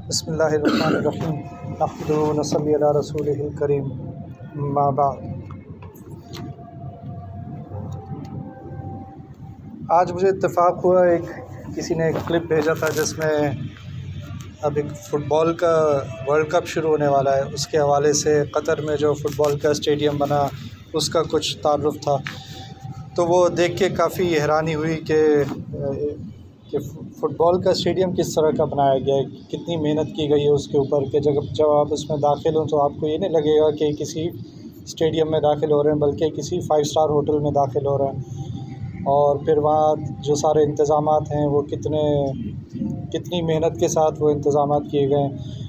بسم اللہ الرحمن الرحیم نحمدہ ونصلی علی رسولہ الکریم اما بعد۔ آج مجھے اتفاق ہوا، کسی نے ایک کلپ بھیجا تھا جس میں اب ایک فٹ بال کا ورلڈ کپ شروع ہونے والا ہے، اس کے حوالے سے قطر میں جو فٹ بال کا اسٹیڈیم بنا اس کا کچھ تعارف تھا۔ تو وہ دیکھ کے کافی حیرانی ہوئی کہ فٹ بال کا اسٹیڈیم کس طرح کا بنایا گیا ہے، کتنی محنت کی گئی ہے اس کے اوپر کہ جب آپ اس میں داخل ہوں تو آپ کو یہ نہیں لگے گا کہ کسی اسٹیڈیم میں داخل ہو رہے ہیں بلکہ کسی 5 اسٹار ہوٹل میں داخل ہو رہے ہیں۔ اور پھر وہاں جو سارے انتظامات ہیں وہ کتنی محنت کے ساتھ وہ انتظامات کیے گئے ہیں۔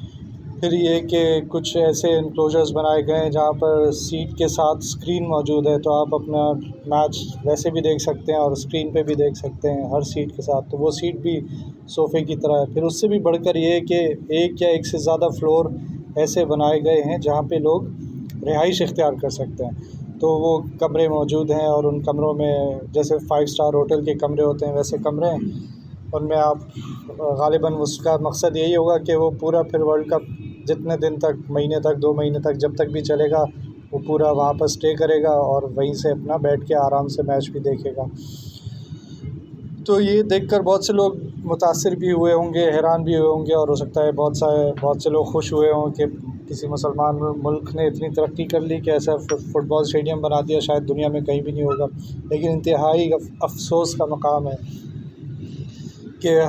پھر یہ کہ کچھ ایسے انکلوژرز بنائے گئے ہیں جہاں پر سیٹ کے ساتھ اسکرین موجود ہے، تو آپ اپنا میچ ویسے بھی دیکھ سکتے ہیں اور اسکرین پہ بھی دیکھ سکتے ہیں ہر سیٹ کے ساتھ، تو وہ سیٹ بھی صوفے کی طرح ہے۔ پھر اس سے بھی بڑھ کر یہ کہ ایک یا ایک سے زیادہ فلور ایسے بنائے گئے ہیں جہاں پہ لوگ رہائش اختیار کر سکتے ہیں، تو وہ کمرے موجود ہیں اور ان کمروں میں جیسے 5 اسٹار ہوٹل کے کمرے ہوتے ہیں ویسے کمرے ہیں، ان میں آپ غالباً اس کا مقصد یہی ہوگا کہ وہ پورا پھر ورلڈ کپ جتنے دن تک، مہینے تک، 2 مہینے تک، جب تک بھی چلے گا وہ پورا وہاں پر اسٹے کرے گا اور وہیں سے اپنا بیٹھ کے آرام سے میچ بھی دیکھے گا۔ تو یہ دیکھ کر بہت سے لوگ متاثر بھی ہوئے ہوں گے، حیران بھی ہوئے ہوں گے، اور ہو سکتا ہے بہت سے لوگ خوش ہوئے ہوں کہ کسی مسلمان ملک نے اتنی ترقی کر لی کہ ایسا فٹ بال اسٹیڈیم بنا دیا، شاید دنیا میں کہیں بھی نہیں ہوگا۔ لیکن انتہائی افسوس کا مقام ہے کہ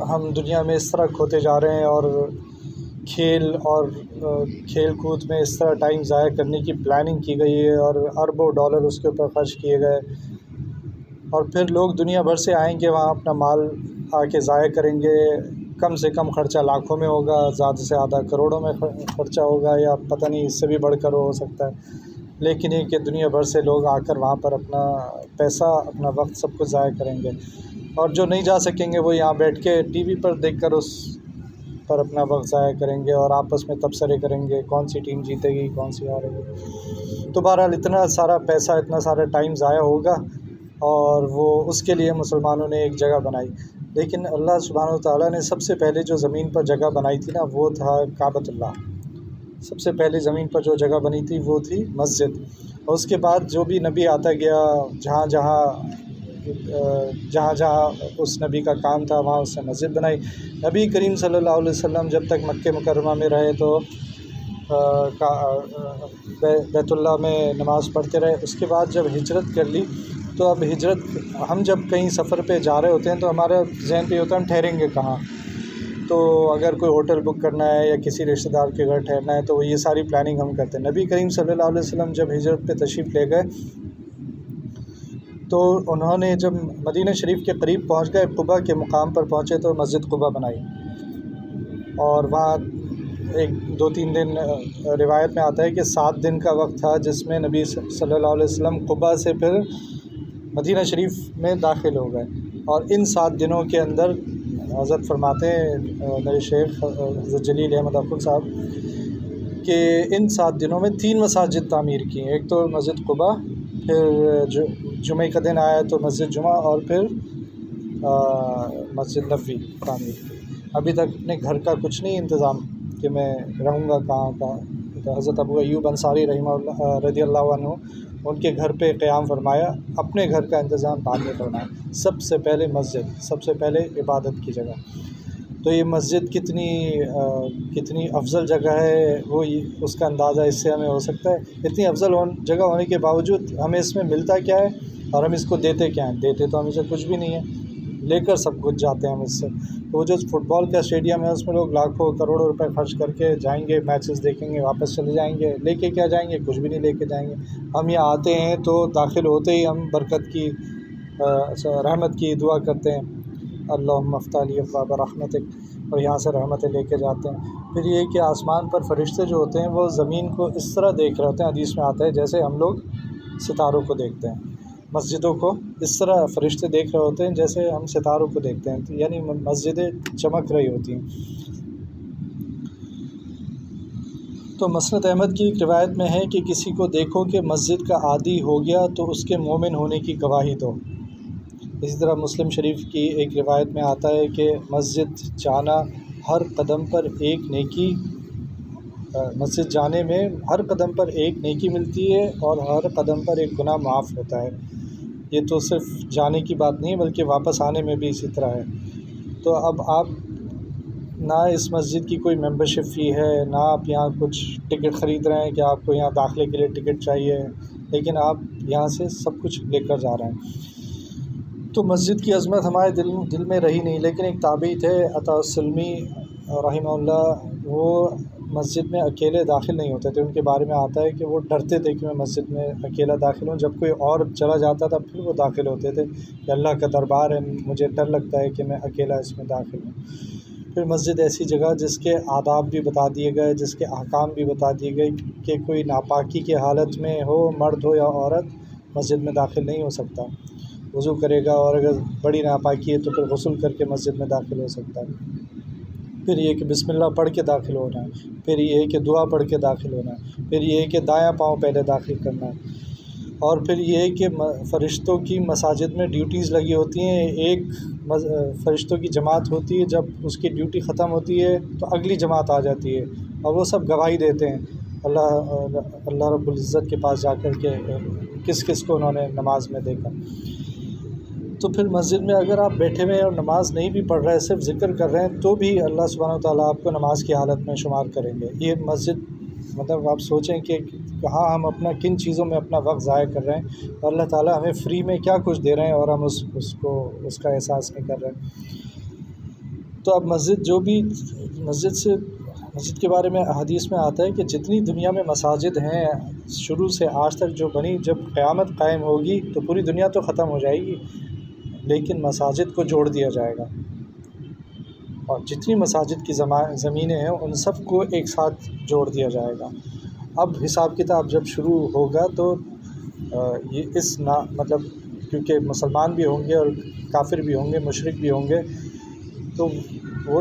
ہم دنیا میں اس طرح کھوتے جا رہے ہیں اور کھیل کود میں اس طرح ٹائم ضائع کرنے کی پلاننگ کی گئی ہے اور اربوں ڈالر اس کے اوپر خرچ کیے گئے، اور پھر لوگ دنیا بھر سے آئیں گے وہاں اپنا مال آ کے ضائع کریں گے۔ کم سے کم خرچہ لاکھوں میں ہوگا، زیادہ سے زیادہ کروڑوں میں خرچہ ہوگا، یا پتہ نہیں اس سے بھی بڑھ کر ہو سکتا ہے۔ لیکن یہ کہ دنیا بھر سے لوگ آ کر وہاں پر اپنا پیسہ، اپنا وقت سب کچھ ضائع کریں گے، اور جو نہیں جا سکیں گے وہ یہاں بیٹھ کے ٹی وی پر دیکھ کر اس پر اپنا وقت ضائع کریں گے اور آپس میں تبصرے کریں گے کون سی ٹیم جیتے گی، کون سی ہارے گی۔ تو بہرحال اتنا سارا پیسہ، اتنا سارا ٹائم ضائع ہوگا، اور وہ اس کے لیے مسلمانوں نے ایک جگہ بنائی۔ لیکن اللہ سبحانہ وتعالیٰ نے سب سے پہلے جو زمین پر جگہ بنائی تھی نا، وہ تھا کعبۃ اللہ۔ سب سے پہلے زمین پر جو جگہ بنی تھی وہ تھی مسجد، اور اس کے بعد جو بھی نبی آتا گیا، جہاں جہاں اس نبی کا کام تھا وہاں اس نے مسجد بنائی۔ نبی کریم صلی اللہ علیہ وسلم جب تک مکہ مکرمہ میں رہے تو بیت اللہ میں نماز پڑھتے رہے۔ اس کے بعد جب ہجرت کر لی تو اب ہم جب کہیں سفر پہ جا رہے ہوتے ہیں تو ہمارے ذہن پہ ہوتا ہے ہم ٹھہریں گے کہاں، تو اگر کوئی ہوٹل بک کرنا ہے یا کسی رشتہ دار کے گھر ٹھہرنا ہے تو یہ ساری پلاننگ ہم کرتے ہیں۔ نبی کریم صلی اللہ علیہ وسلم جب ہجرت پہ تشریف لے گئے تو انہوں نے جب مدینہ شریف کے قریب پہنچ گئے، قباء کے مقام پر پہنچے تو مسجد قباء بنائی، اور وہاں 2-3 دن روایت میں آتا ہے کہ 7 دن کا وقت تھا جس میں نبی صلی اللہ علیہ وسلم قباء سے پھر مدینہ شریف میں داخل ہو گئے، اور ان 7 دنوں کے اندر حضرت فرماتے ہیں میرے شیخ حضرت جلیل احمد افضل صاحب کہ ان 7 دنوں میں 3 مساجد تعمیر کی ہیں۔ ایک تو مسجد قباء، پھر جمعہ کا دن آیا تو مسجد جمعہ، اور پھر مسجد نبوی تعمیر کی۔ ابھی تک اپنے گھر کا کچھ نہیں انتظام کہ میں رہوں گا کہاں۔ حضرت ابو ایوب انصاری رضی اللہ عنہ، ان کے گھر پہ قیام فرمایا، اپنے گھر کا انتظام بعد میں فرمایا۔ سب سے پہلے مسجد، سب سے پہلے عبادت کی جگہ۔ تو یہ مسجد کتنی افضل جگہ ہے، وہ اس کا اندازہ اس سے ہمیں ہو سکتا ہے۔ اتنی افضل جگہ ہونے کے باوجود ہمیں اس میں ملتا کیا ہے اور ہم اس کو دیتے کیا ہیں؟ دیتے تو ہم اسے کچھ بھی نہیں ہے، لے کر سب کچھ جاتے ہیں ہم اس سے۔ تو وہ جو فٹ بال کا اسٹیڈیم ہے اس میں لوگ لاکھوں کروڑوں روپے خرچ کر کے جائیں گے، میچز دیکھیں گے، واپس چلے جائیں گے، لے کے کیا جائیں گے؟ کچھ بھی نہیں لے کے جائیں گے۔ ہم یہاں آتے ہیں تو داخل ہوتے ہی ہم برکت کی، رحمت کی دعا کرتے ہیں، اللہم افتح لی ابواب رحمتک، اور یہاں سے رحمتیں لے کے جاتے ہیں۔ پھر یہ کہ آسمان پر فرشتے جو ہوتے ہیں وہ زمین کو اس طرح دیکھ رہے ہوتے ہیں، حدیث میں آتا ہے جیسے ہم لوگ ستاروں کو دیکھتے ہیں، مسجدوں کو اس طرح فرشتے دیکھ رہے ہوتے ہیں جیسے ہم ستاروں کو دیکھتے ہیں، یعنی مسجدیں چمک رہی ہوتی ہیں۔ تو مسند احمد کی ایک روایت میں ہے کہ کسی کو دیکھو کہ مسجد کا عادی ہو گیا تو اس کے مومن ہونے کی گواہی دو۔ اسی طرح مسلم شریف کی ایک روایت میں آتا ہے کہ مسجد جانا ہر قدم پر ایک نیکی، مسجد جانے میں ہر قدم پر ایک نیکی ملتی ہے اور ہر قدم پر ایک گناہ معاف ہوتا ہے۔ یہ تو صرف جانے کی بات نہیں بلکہ واپس آنے میں بھی اسی طرح ہے۔ تو اب آپ نہ اس مسجد کی کوئی ممبرشپ فی ہے، نہ آپ یہاں کچھ ٹکٹ خرید رہے ہیں کہ آپ کو یہاں داخلے کے لیے ٹکٹ چاہیے، لیکن آپ یہاں سے سب کچھ لے کر جا رہے ہیں۔ تو مسجد کی عظمت ہمارے دل میں رہی نہیں، لیکن ایک تابعی تھے عطاء السلمی رحمہ اللہ، وہ مسجد میں اکیلے داخل نہیں ہوتے تھے۔ ان کے بارے میں آتا ہے کہ وہ ڈرتے تھے کہ میں مسجد میں اکیلا داخل ہوں، جب کوئی اور چلا جاتا تھا پھر وہ داخل ہوتے تھے کہ اللہ کا دربار ہے، مجھے ڈر لگتا ہے کہ میں اکیلا اس میں داخل ہوں۔ پھر مسجد ایسی جگہ جس کے آداب بھی بتا دیے گئے، جس کے احکام بھی بتا دیے گئے کہ کوئی ناپاکی کی حالت میں ہو، مرد ہو یا عورت، مسجد میں داخل نہیں ہو سکتا، وضو کرے گا، اور اگر بڑی ناپاکی ہے تو پھر غسل کر کے مسجد میں داخل ہو سکتا ہے۔ پھر یہ کہ بسم اللہ پڑھ کے داخل ہونا ہے، پھر یہ کہ دعا پڑھ کے داخل ہونا ہے، پھر یہ کہ دایاں پاؤں پہلے داخل کرنا ہے، اور پھر یہ کہ فرشتوں کی مساجد میں ڈیوٹیز لگی ہوتی ہیں۔ ایک فرشتوں کی جماعت ہوتی ہے، جب اس کی ڈیوٹی ختم ہوتی ہے تو اگلی جماعت آ جاتی ہے اور وہ سب گواہی دیتے ہیں اللہ رب العزت کے پاس جا کر کے کس کس کو انہوں نے نماز میں دیکھا۔ تو پھر مسجد میں اگر آپ بیٹھے ہوئے ہیں اور نماز نہیں بھی پڑھ رہے، صرف ذکر کر رہے ہیں، تو بھی اللہ سبحانہ و تعالیٰ آپ کو نماز کی حالت میں شمار کریں گے۔ یہ مسجد مطلب آپ سوچیں کہ کہاں ہم اپنا کن چیزوں میں اپنا وقت ضائع کر رہے ہیں، اور اللہ تعالیٰ ہمیں فری میں کیا کچھ دے رہے ہیں اور ہم اس کا احساس نہیں کر رہے۔ تو اب مسجد کے بارے میں حدیث میں آتا ہے کہ جتنی دنیا میں مساجد ہیں شروع سے آج تک جو بنی، جب قیامت قائم ہوگی تو پوری دنیا تو ختم ہو جائے گی، لیکن مساجد کو جوڑ دیا جائے گا، اور جتنی مساجد کی زمینیں ہیں ان سب کو ایک ساتھ جوڑ دیا جائے گا۔ اب حساب کتاب جب شروع ہوگا تو یہ مطلب کیونکہ مسلمان بھی ہوں گے اور کافر بھی ہوں گے، مشرک بھی ہوں گے، تو وہ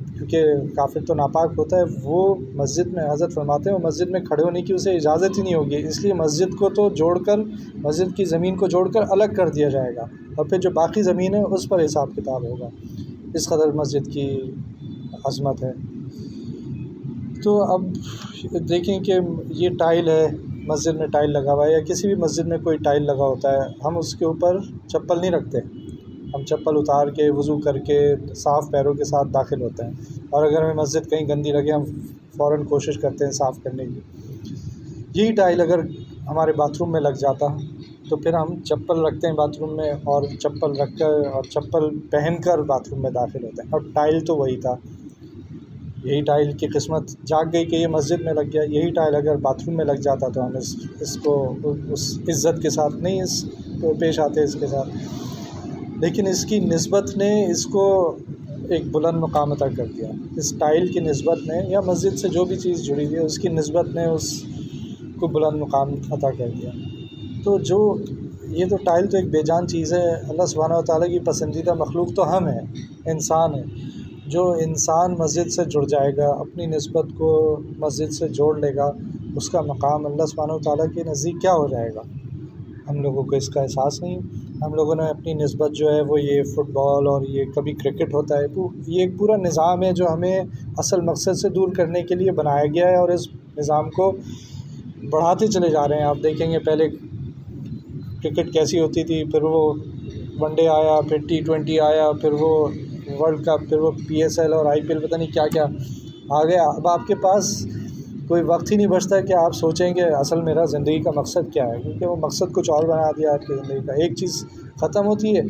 کیونکہ کافر تو ناپاک ہوتا ہے، وہ مسجد میں حضرت فرماتے ہیں وہ مسجد میں کھڑے ہونے کی اسے اجازت ہی نہیں ہوگی، اس لیے مسجد کو تو جوڑ کر، مسجد کی زمین کو جوڑ کر الگ کر دیا جائے گا، اور پھر جو باقی زمین ہے اس پر حساب کتاب ہوگا۔ اس قدر مسجد کی عظمت ہے۔ تو اب دیکھیں کہ یہ ٹائل ہے، مسجد میں ٹائل لگا ہوا ہے، یا کسی بھی مسجد میں کوئی ٹائل لگا ہوتا ہے، ہم اس کے اوپر چپل نہیں رکھتے، ہم چپل اتار کے وضو کر کے صاف پیروں کے ساتھ داخل ہوتے ہیں، اور اگر ہمیں مسجد کہیں گندی لگے ہم فوراً کوشش کرتے ہیں صاف کرنے کی۔ یہی ٹائل اگر ہمارے باتھ روم میں لگ جاتا تو پھر ہم چپل رکھتے ہیں باتھ روم میں، اور چپل رکھ کر اور چپل پہن کر باتھ روم میں داخل ہوتے ہیں، اور ٹائل تو وہی تھا۔ یہی ٹائل کی قسمت جاگ گئی کہ یہ مسجد میں لگ گیا، یہی ٹائل اگر باتھ روم میں لگ جاتا تو ہم اس کو اس عزت کے ساتھ نہیں پیش آتے اس کے ساتھ، لیکن اس کی نسبت نے اس کو ایک بلند مقام عطا کر دیا۔ اس ٹائل کی نسبت نے، یا مسجد سے جو بھی چیز جڑی ہوئی ہے اس کی نسبت نے اس کو بلند مقام عطا کر دیا۔ تو یہ تو ٹائل تو ایک بے جان چیز ہے، اللہ سبحانہ و تعالیٰ کی پسندیدہ مخلوق تو ہم ہیں، انسان ہیں۔ جو انسان مسجد سے جڑ جائے گا، اپنی نسبت کو مسجد سے جوڑ لے گا، اس کا مقام اللہ سبحانہ و تعالیٰ کے نزدیک کیا ہو جائے گا؟ ہم لوگوں کو اس کا احساس نہیں۔ ہم لوگوں نے اپنی نسبت جو ہے وہ یہ فٹ بال اور یہ کبھی کرکٹ ہوتا ہے، تو یہ ایک پورا نظام ہے جو ہمیں اصل مقصد سے دور کرنے کے لیے بنایا گیا ہے، اور اس نظام کو بڑھاتے چلے جا رہے ہیں۔ آپ دیکھیں گے پہلے کرکٹ کیسی ہوتی تھی، پھر وہ ون ڈے آیا، پھر T20 آیا، پھر وہ ورلڈ کپ، پھر وہ PSL اور IPL، پتہ نہیں کیا کیا آ گیا۔ اب آپ کے پاس کوئی وقت ہی نہیں بچتا کہ آپ سوچیں کہ اصل میرا زندگی کا مقصد کیا ہے، کیونکہ وہ مقصد کچھ اور بنا دیا آپ کی زندگی کا۔ ایک چیز ختم ہوتی ہے،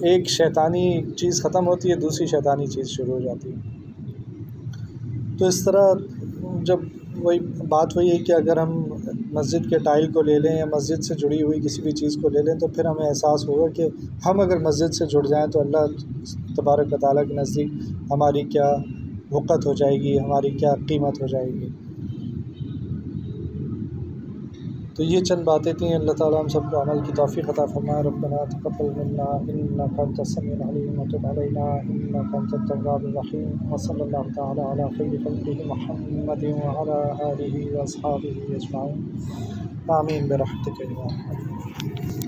ایک شیطانی چیز ختم ہوتی ہے، دوسری شیطانی چیز شروع ہو جاتی ہے۔ تو اس طرح جب وہی ہے کہ اگر ہم مسجد کے ٹائل کو لے لیں یا مسجد سے جڑی ہوئی کسی بھی چیز کو لے لیں، تو پھر ہمیں احساس ہوگا کہ ہم اگر مسجد سے جڑ جائیں تو اللہ تبارک و تعالیٰ کے نزدیک ہماری کیا وقت ہو جائے گی، ہماری کیا قیمت ہو جائے گی۔ تو یہ چند باتیں تھیں۔ اللہ تعالیٰ ہم سب کو عمل کی توفیق عطا فرمائے۔ ربنا تقبل منا انک انت السمیع العلیم وتب علینا انک انت التواب الرحیم، وصلی اللہ تعالیٰ علی خیر خلقہ محمد وعلی آلہ واصحابہ اجمعین، آمین برحمتک یا ارحم الراحمین۔